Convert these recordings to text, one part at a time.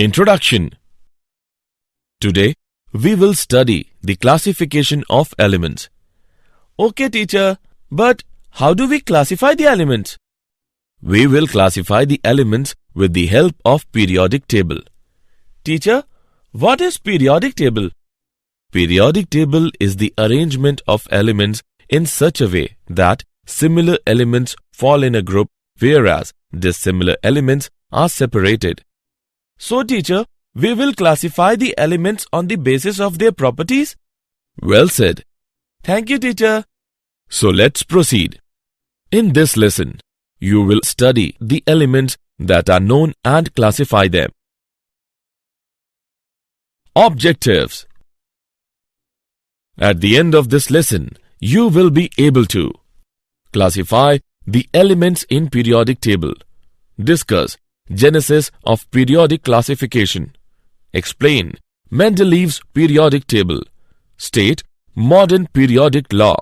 Introduction. Today, we will study the classification of elements. Okay, teacher, but how do we classify the elements? We will classify the elements with the help of periodic table. Teacher, what is periodic table? Periodic table is the arrangement of elements in such a way that similar elements fall in a group, whereas dissimilar elements are separated. So, teacher, we will classify the elements on the basis of their properties? Well said. Thank you, teacher. So, let's proceed. In this lesson, you will study the elements that are known and classify them. Objectives. At the end of this lesson, you will be able to classify the elements in periodic table, discuss genesis of periodic classification, explain Mendeleev's periodic table, state modern periodic law,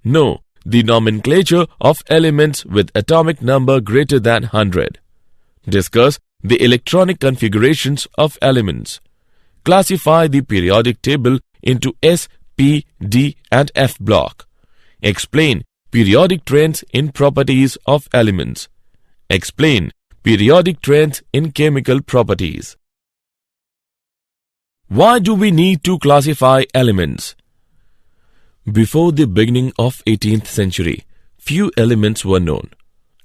know the nomenclature of elements with atomic number greater than 100, discuss the electronic configurations of elements, classify the periodic table into S, P, D and F block, explain periodic trends in properties of elements, explain periodic trends in chemical properties. Why do we need to classify elements? Before the beginning of 18th century, few elements were known.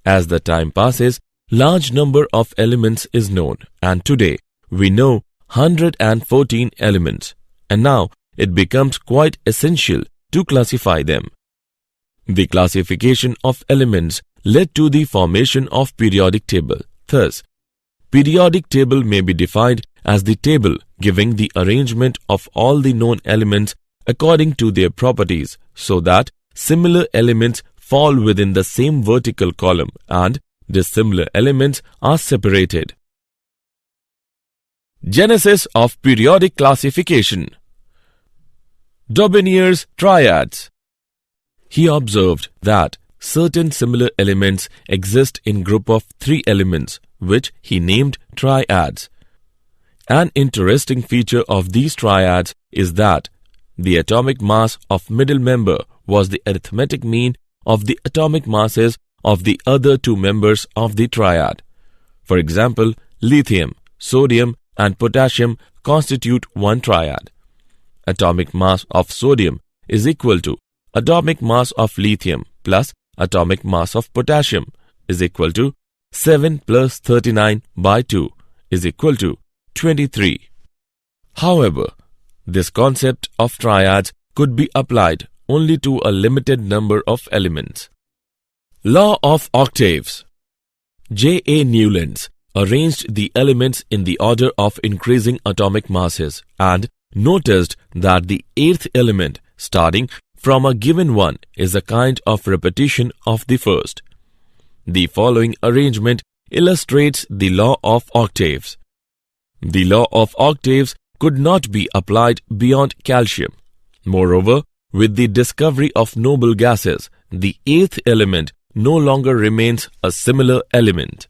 As the time passes, large number of elements is known, and today we know 114 elements, and now it becomes quite essential to classify them. The classification of elements led to the formation of periodic table. Thus, periodic table may be defined as the table giving the arrangement of all the known elements according to their properties, so that similar elements fall within the same vertical column and dissimilar elements are separated. Genesis of periodic classification. Daubigny's triads. He observed that certain similar elements exist in group of 3 elements, which he named triads. An interesting feature of these triads is that the atomic mass of middle member was the arithmetic mean of the atomic masses of the other 2 members of the triad. For example, lithium, sodium and potassium constitute one triad. Atomic mass of sodium is equal to atomic mass of lithium plus atomic mass of potassium is equal to 7 plus 39 by 2 is equal to 23. However, this concept of triads could be applied only to a limited number of elements. Law of octaves. J. A. Newlands arranged the elements in the order of increasing atomic masses and noticed that the 8th element starting from a given one is a kind of repetition of the first. The following arrangement illustrates the law of octaves. The law of octaves could not be applied beyond calcium. Moreover, with the discovery of noble gases, the 8th element no longer remains a similar element.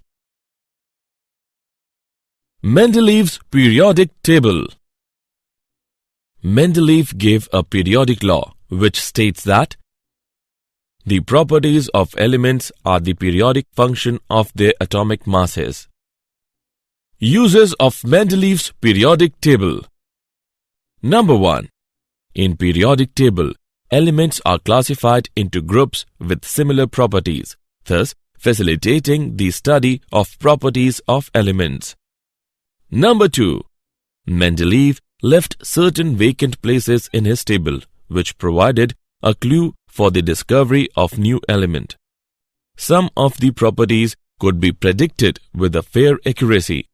Mendeleev's periodic table. Mendeleev gave a periodic law which states that the properties of elements are the periodic function of their atomic masses. Uses of Mendeleev's periodic table. Number 1. In periodic table, elements are classified into groups with similar properties, thus facilitating the study of properties of elements. Number 2. Mendeleev left certain vacant places in his table, which provided a clue for the discovery of new element. Some of the properties could be predicted with a fair accuracy.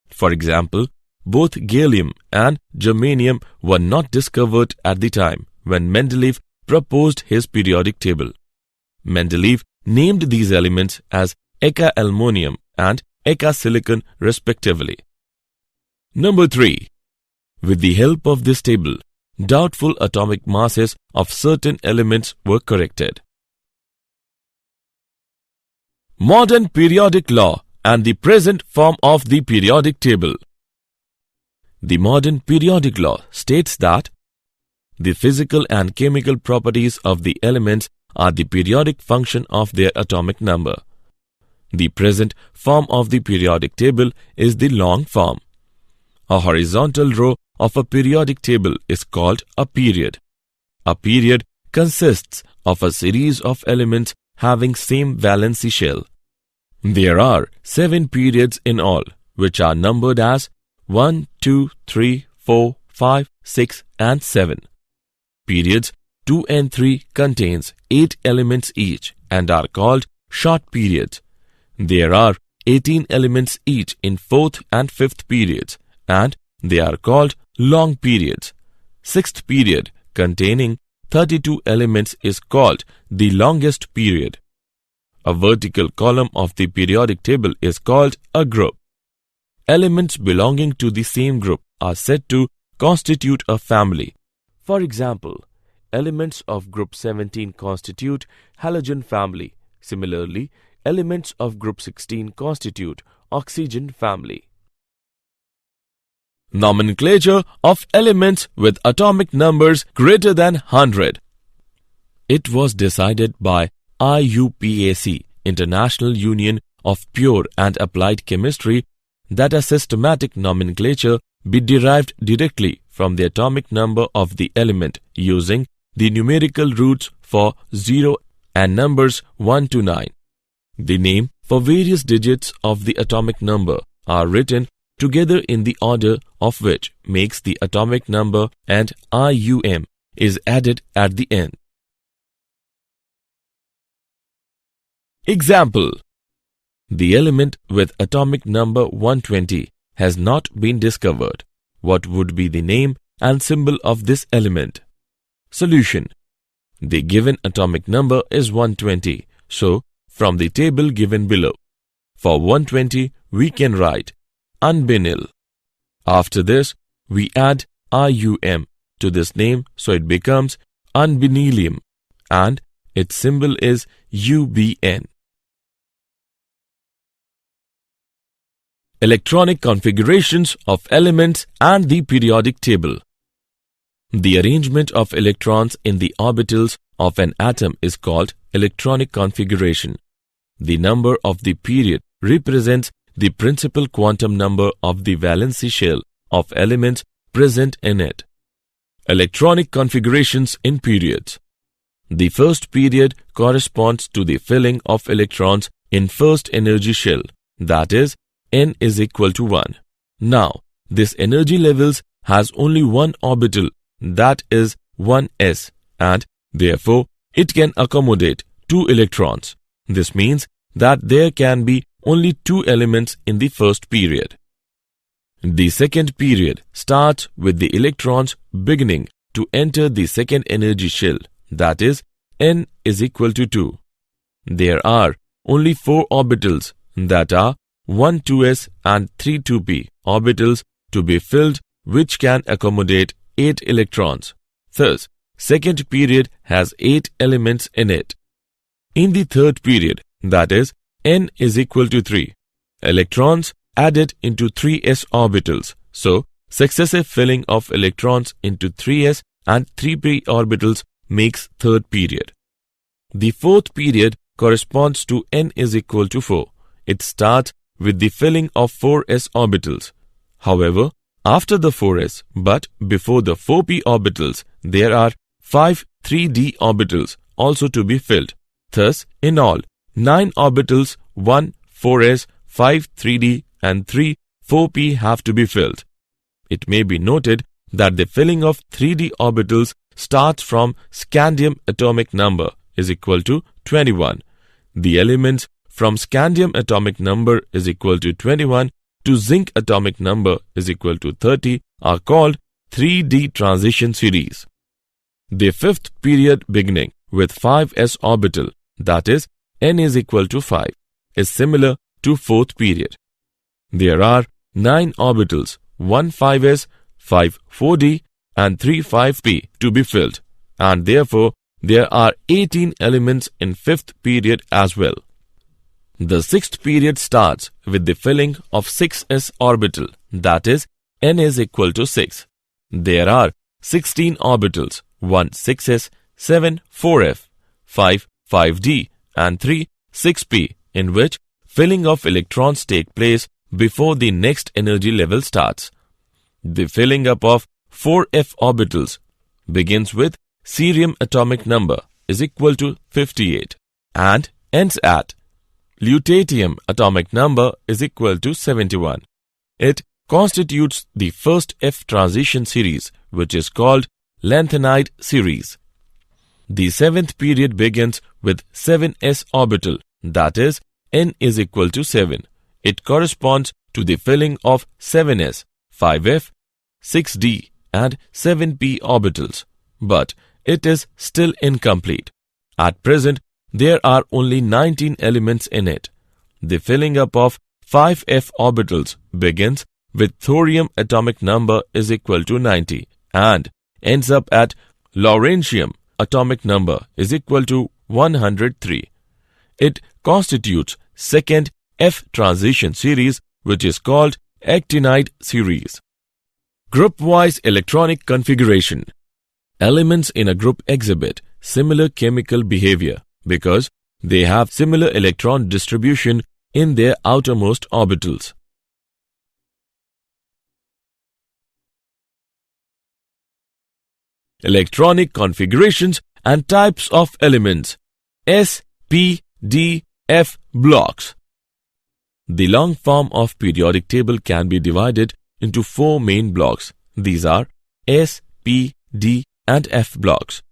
For example, both gallium and germanium were not discovered at the time when Mendeleev proposed his periodic table. Mendeleev named these elements as eka-aluminium and eka-silicon respectively. Number 3. With the help of this table, doubtful atomic masses of certain elements were corrected. Modern periodic law and the present form of the periodic table. The modern periodic law states that the physical and chemical properties of the elements are the periodic function of their atomic number. The present form of the periodic table is the long form. A horizontal row of a periodic table is called a period. A period consists of a series of elements having same valency shell. There are 7 periods in all, which are numbered as 1, 2, 3, 4, 5, 6 and 7. Periods 2 and 3 contains 8 elements each and are called short periods. There are 18 elements each in 4th and 5th periods and they are called long periods. 6th period containing 32 elements is called the longest period. A vertical column of the periodic table is called a group. Elements belonging to the same group are said to constitute a family. For example, elements of group 17 constitute halogen family. Similarly, elements of group 16 constitute oxygen family. Nomenclature of elements with atomic numbers greater than 100. It was decided by IUPAC, International Union of Pure and Applied Chemistry, that a systematic nomenclature be derived directly from the atomic number of the element using the numerical roots for 0 and numbers 1 to 9. The name for various digits of the atomic number are written together in the order of which makes the atomic number, and IUM is added at the end. Example: the element with atomic number 120 has not been discovered. What would be the name and symbol of this element? Solution: the given atomic number is 120, so from the table given below, for 120 we can write unbinyl. After this, we add IUM to this name, so it becomes unbinylium and its symbol is UBN. Electronic configurations of elements and the periodic table. The arrangement of electrons in the orbitals of an atom is called electronic configuration. The number of the period represents the principal quantum number of the valency shell of elements present in it. Electronic configurations in periods. The first period corresponds to the filling of electrons in first energy shell, that is, n is equal to 1. Now, this energy levels has only one orbital, that is 1s, and therefore it can accommodate 2 electrons. This means that there can be only 2 elements in the first period. The second period starts with the electrons beginning to enter the second energy shell, that is, n is equal to 2. There are only 4 orbitals, that are 1 2s and 3 2p orbitals to be filled, which can accommodate 8 electrons. Thus, second period has 8 elements in it. In the third period, that is, n is equal to 3, electrons added into 3s orbitals. So, successive filling of electrons into 3s and 3p orbitals makes third period. The fourth period corresponds to n is equal to 4. It starts with the filling of 4s orbitals. However, after the 4s but before the 4p orbitals, there are 5 3d orbitals also to be filled. Thus, in all, 9 orbitals, 1 4s, 5 3d and 3 4p have to be filled. It may be noted that the filling of 3d orbitals starts from scandium atomic number is equal to 21. The elements from scandium atomic number is equal to 21 to zinc atomic number is equal to 30 are called 3d transition series. The fifth period beginning with 5s orbital, that is, n is equal to 5, is similar to fourth period. There are 9 orbitals, 1 5s, 5 4d and 3 5p to be filled, and therefore there are 18 elements in fifth period as well. The sixth period starts with the filling of 6s orbital, that is, n is equal to 6. There are 16 orbitals, 1 6s, 7 4f, 5 5d, and 3 6p, in which filling of electrons take place before the next energy level starts. The filling up of 4f orbitals begins with cerium atomic number is equal to 58 and ends at lutetium atomic number is equal to 71. It constitutes the first F transition series, which is called lanthanide series. The seventh period begins with 7s orbital, that is, n is equal to 7. It corresponds to the filling of 7s, 5f, 6d, and 7p orbitals, but it is still incomplete. At present, there are only 19 elements in it. The filling up of 5f orbitals begins with thorium atomic number is equal to 90 and ends up at lawrencium atomic number is equal to 103. It constitutes second F transition series, which is called actinide series. Group-wise electronic configuration. Elements in a group exhibit similar chemical behavior because they have similar electron distribution in their outermost orbitals. Electronic configurations and types of elements. S, P, D, F blocks. The long form of periodic table can be divided into 4 main blocks. These are S, P, D, and F blocks.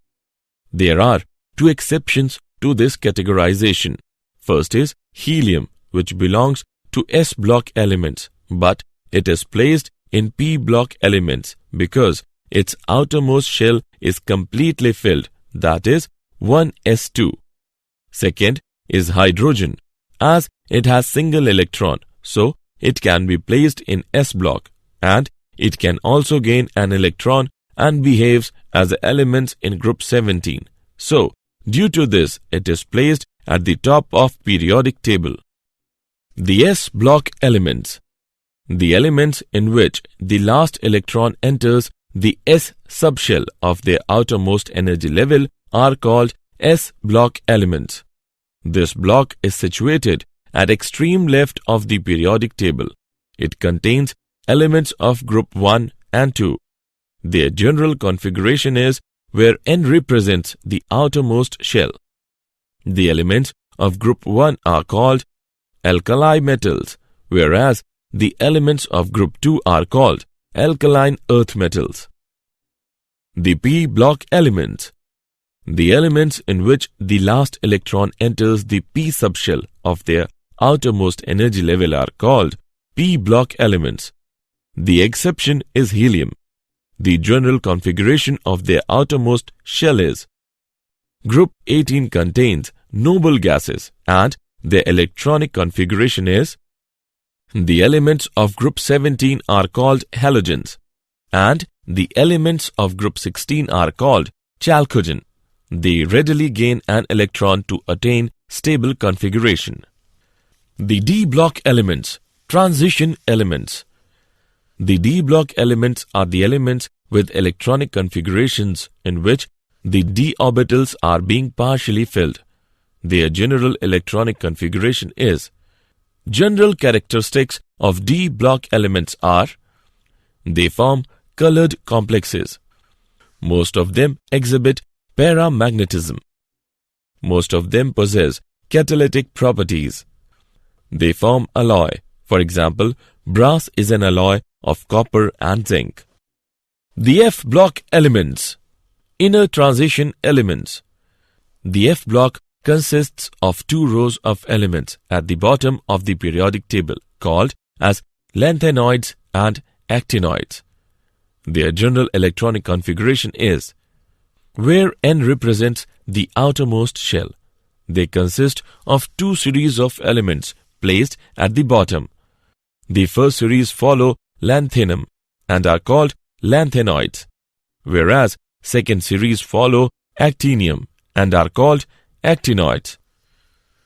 There are 2 exceptions to this categorization. First is helium, which belongs to S block elements, but it is placed in P block elements because its outermost shell is completely filled, that is 1s2. Second is hydrogen, as it has single electron, so it can be placed in S block, and it can also gain an electron and behaves as the elements in group 17. So, due to this, it is placed at the top of periodic table. The S block elements. The elements in which the last electron enters the S subshell of their outermost energy level are called S block elements. This block is situated at extreme left of the periodic table. It contains elements of group 1 and 2. Their general configuration is where N represents the outermost shell. The elements of group 1 are called alkali metals, whereas the elements of group 2 are called alkaline earth metals. The P block elements. The elements in which the last electron enters the P subshell of their outermost energy level are called P block elements. The exception is helium. The general configuration of their outermost shell is: Group 18 contains noble gases and their electronic configuration is: the elements of group 17 are called halogens and the elements of group 16 are called chalcogen. They readily gain an electron to attain stable configuration. The D block elements, transition elements. The D block elements are the elements with electronic configurations in which the d orbitals are being partially filled. Their general electronic configuration is: general characteristics of D block elements are: they form colored complexes. Most of them exhibit paramagnetism. Most of them possess catalytic properties. They form alloy. For example, brass is an alloy of copper and zinc. The F block elements. Inner transition elements. The F block consists of 2 rows of elements at the bottom of the periodic table called as lanthanoids and actinoids. Their general electronic configuration is: where N represents the outermost shell, they consist of 2 series of elements placed at the bottom. The first series follow lanthanum and are called lanthanoids, whereas second series follow actinium and are called actinoids.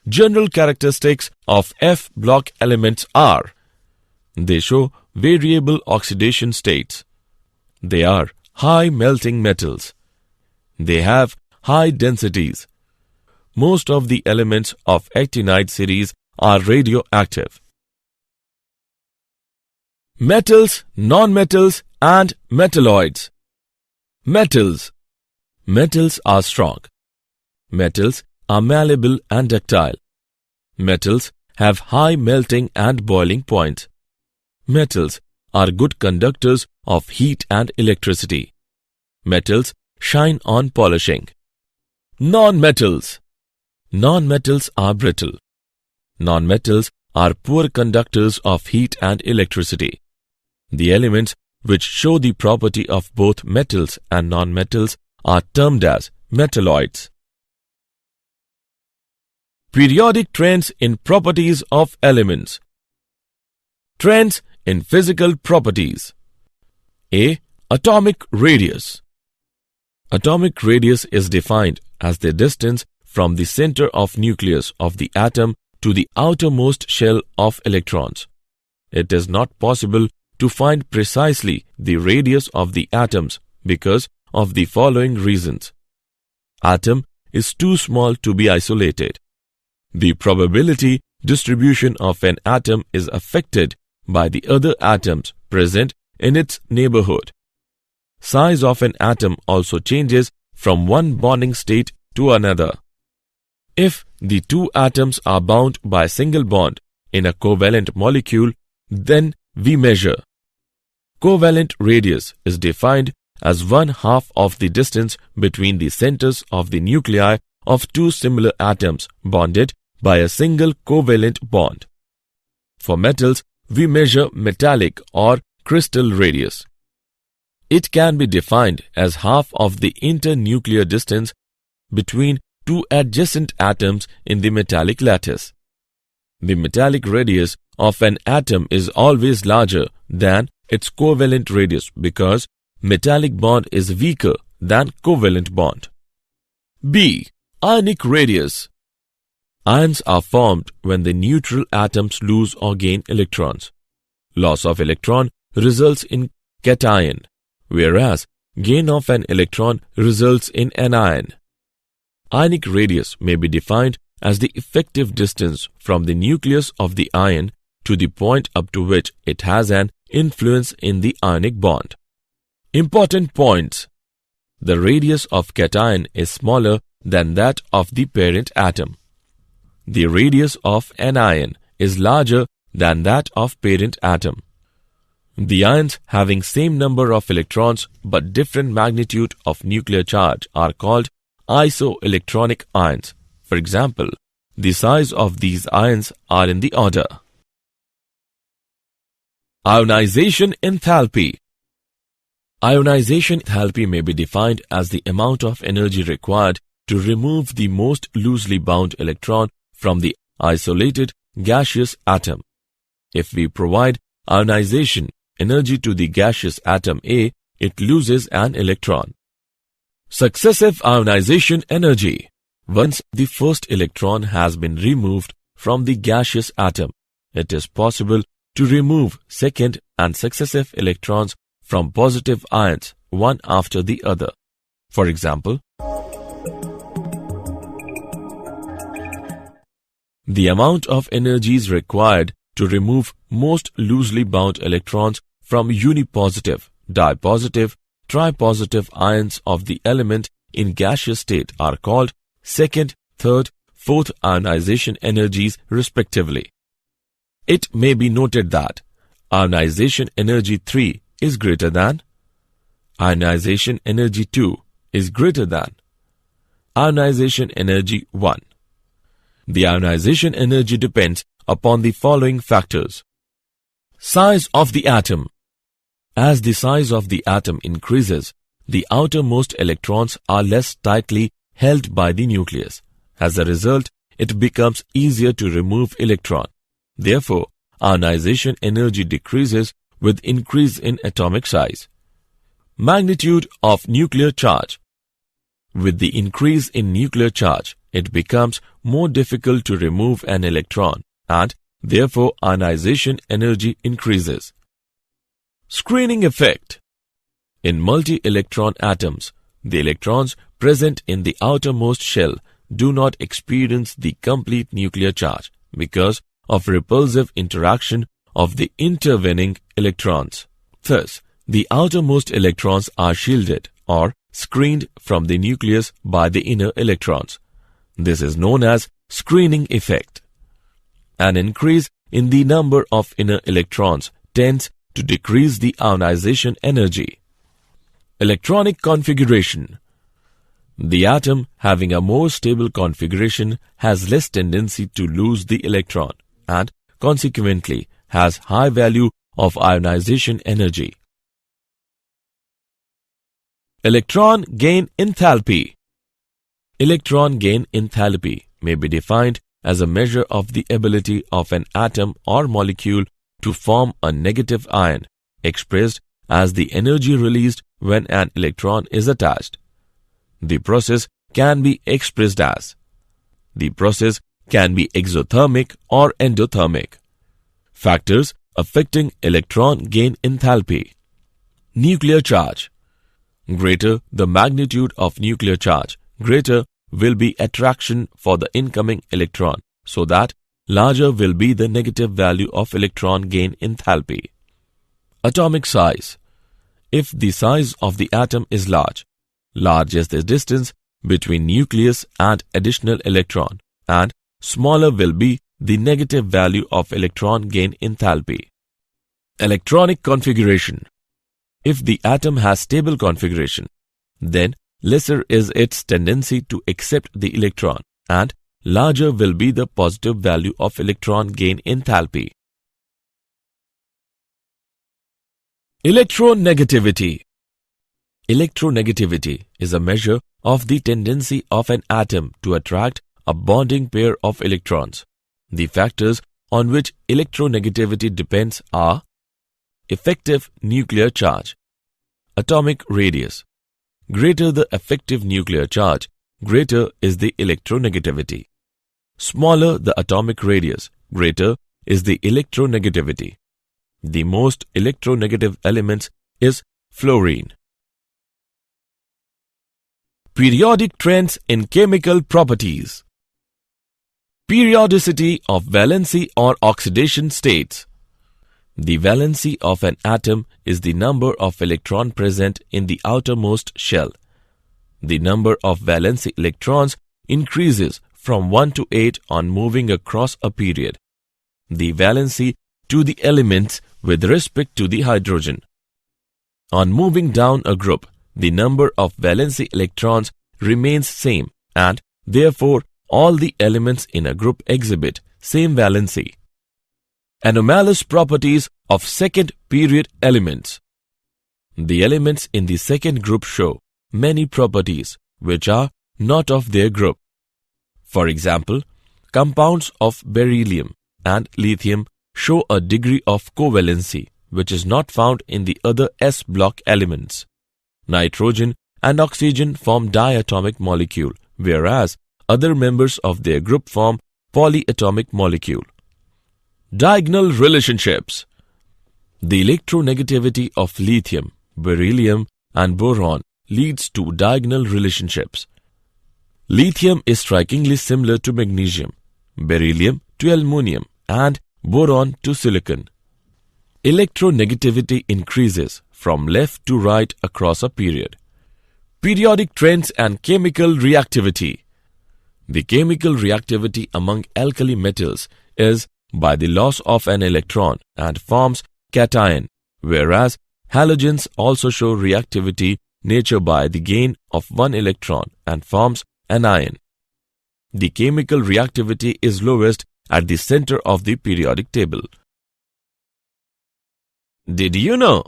General characteristics of F block elements are: they show variable oxidation states. They are high melting metals. They have high densities. Most of the elements of actinide series are radioactive. Metals, nonmetals, and metalloids. Metals. Metals are strong. Metals are malleable and ductile. Metals have high melting and boiling points. Metals are good conductors of heat and electricity. Metals shine on polishing. Non-metals. Non-metals are brittle. Non-metals are poor conductors of heat and electricity. The elements which show the property of both metals and non-metals are termed as metalloids. Periodic trends in properties of elements. Trends in physical properties. A. Atomic radius. Atomic radius is defined as the distance from the center of nucleus of the atom to the outermost shell of electrons. It is not possible to find precisely the radius of the atoms because of the following reasons. Atom is too small to be isolated. The probability distribution of an atom is affected by the other atoms present in its neighborhood. Size of an atom also changes from one bonding state to another. If the two atoms are bound by a single bond in a covalent molecule, then we measure. Covalent radius is defined as 1/2 of the distance between the centers of the nuclei of two similar atoms bonded by a single covalent bond. For metals, we measure metallic or crystal radius. It can be defined as half of the internuclear distance between two adjacent atoms in the metallic lattice. The metallic radius of an atom is always larger than its covalent radius because metallic bond is weaker than covalent bond. B. Ionic radius. Ions are formed when the neutral atoms lose or gain electrons. Loss of electron results in cation, whereas gain of an electron results in anion. Ionic radius may be defined as the effective distance from the nucleus of the ion to the point up to which it has an influence in the ionic bond. Important points. The radius of cation is smaller than that of the parent atom. The radius of anion is larger than that of parent atom. The ions having same number of electrons but different magnitude of nuclear charge are called isoelectronic ions. For example, the size of these ions are in the order. Ionization enthalpy. Ionization enthalpy may be defined as the amount of energy required to remove the most loosely bound electron from the isolated gaseous atom. If we provide ionization energy to the gaseous atom A, it loses an electron. Successive ionization energy. Once the first electron has been removed from the gaseous atom, it is possible to remove second and successive electrons from positive ions one after the other. For example, the amount of energy is required to remove most loosely bound electrons from unipositive, dipositive, tripositive ions of the element in gaseous state are called second, third, fourth ionization energies respectively. It may be noted that ionization energy 3 is greater than, ionization energy 2 is greater than, ionization energy 1. The ionization energy depends upon the following factors. Size of the atom. As the size of the atom increases, the outermost electrons are less tightly held by the nucleus. As a result, it becomes easier to remove electron. Therefore, ionization energy decreases with increase in atomic size. Magnitude of nuclear charge. With the increase in nuclear charge, it becomes more difficult to remove an electron and therefore ionization energy increases. Screening effect. In multi-electron atoms, the electrons present in the outermost shell do not experience the complete nuclear charge because of repulsive interaction of the intervening electrons. Thus, the outermost electrons are shielded or screened from the nucleus by the inner electrons. This is known as screening effect. An increase in the number of inner electrons tends to decrease the ionization energy. Electronic configuration. The atom having a more stable configuration has less tendency to lose the electron and consequently has high value of ionization energy. Electron gain enthalpy. Electron gain enthalpy may be defined as a measure of the ability of an atom or molecule to form a negative ion, expressed as the energy released when an electron is attached. The process can be expressed as: the process can be exothermic or endothermic. Factors affecting electron gain enthalpy. Nuclear charge. Greater the magnitude of nuclear charge, greater will be attraction for the incoming electron, so that larger will be the negative value of electron gain enthalpy. Atomic size. If the size of the atom is large is the distance between nucleus and additional electron, and smaller will be the negative value of electron gain enthalpy. Electronic configuration. If the atom has stable configuration, then lesser is its tendency to accept the electron, and larger will be the positive value of electron gain enthalpy. Electronegativity. Electronegativity is a measure of the tendency of an atom to attract a bonding pair of electrons. The factors on which electronegativity depends are: effective nuclear charge, atomic radius. Greater the effective nuclear charge, greater is the electronegativity. Smaller the atomic radius, greater is the electronegativity. The most electronegative elements is fluorine. Periodic trends in chemical properties. Periodicity of valency or oxidation states. The valency of an atom is the number of electrons present in the outermost shell. The number of valency electrons increases from 1 to 8 on moving across a period. The valency to the elements with respect to the hydrogen. On moving down a group, the number of valency electrons remains same, and therefore all the elements in a group exhibit same valency. Anomalous properties of second period elements. The elements in the second group show many properties which are not of their group. For example, compounds of beryllium and lithium show a degree of covalency which is not found in the other S block elements. Nitrogen and oxygen form diatomic molecule, whereas other members of their group form polyatomic molecule. Diagonal relationships. The electronegativity of lithium, beryllium and boron leads to diagonal relationships. Lithium is strikingly similar to magnesium, beryllium to aluminum and boron to silicon. Electronegativity increases from left to right across a period. Periodic trends and chemical reactivity. The chemical reactivity among alkali metals is by the loss of an electron and forms cation, whereas halogens also show reactivity nature by the gain of one electron and forms anion. The chemical reactivity is lowest at the center of the periodic table. Did you know?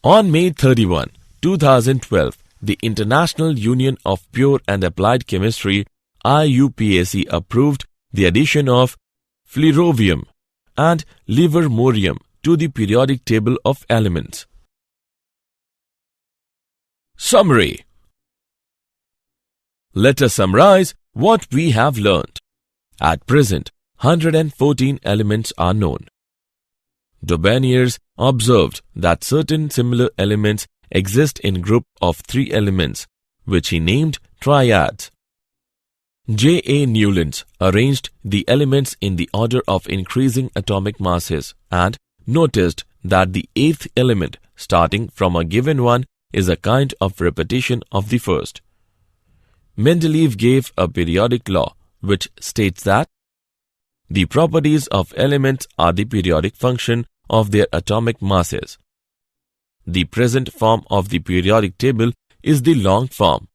On May 31, 2012, the International Union of Pure and Applied Chemistry IUPAC approved the addition of flerovium and livermorium to the periodic table of elements. Summary. Let us summarize what we have learnt. At present, 114 elements are known. Dobeniers observed that certain similar elements exist in group of 3 elements, which he named triads. J. A. Newlands arranged the elements in the order of increasing atomic masses and noticed that the 8th element starting from a given one is a kind of repetition of the first. Mendeleev gave a periodic law which states that the properties of elements are the periodic function of their atomic masses. The present form of the periodic table is the long form.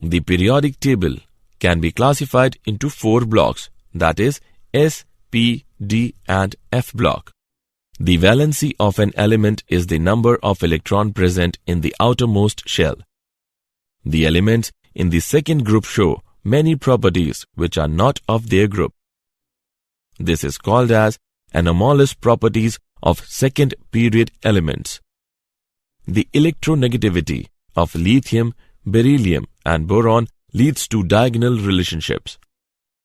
The periodic table can be classified into 4 blocks, that is S, P, D and F block. The valency of an element is the number of electrons present in the outermost shell. The elements in the second group show many properties which are not of their group. This is called as anomalous properties of second period elements. The electronegativity of lithium, beryllium and boron leads to diagonal relationships.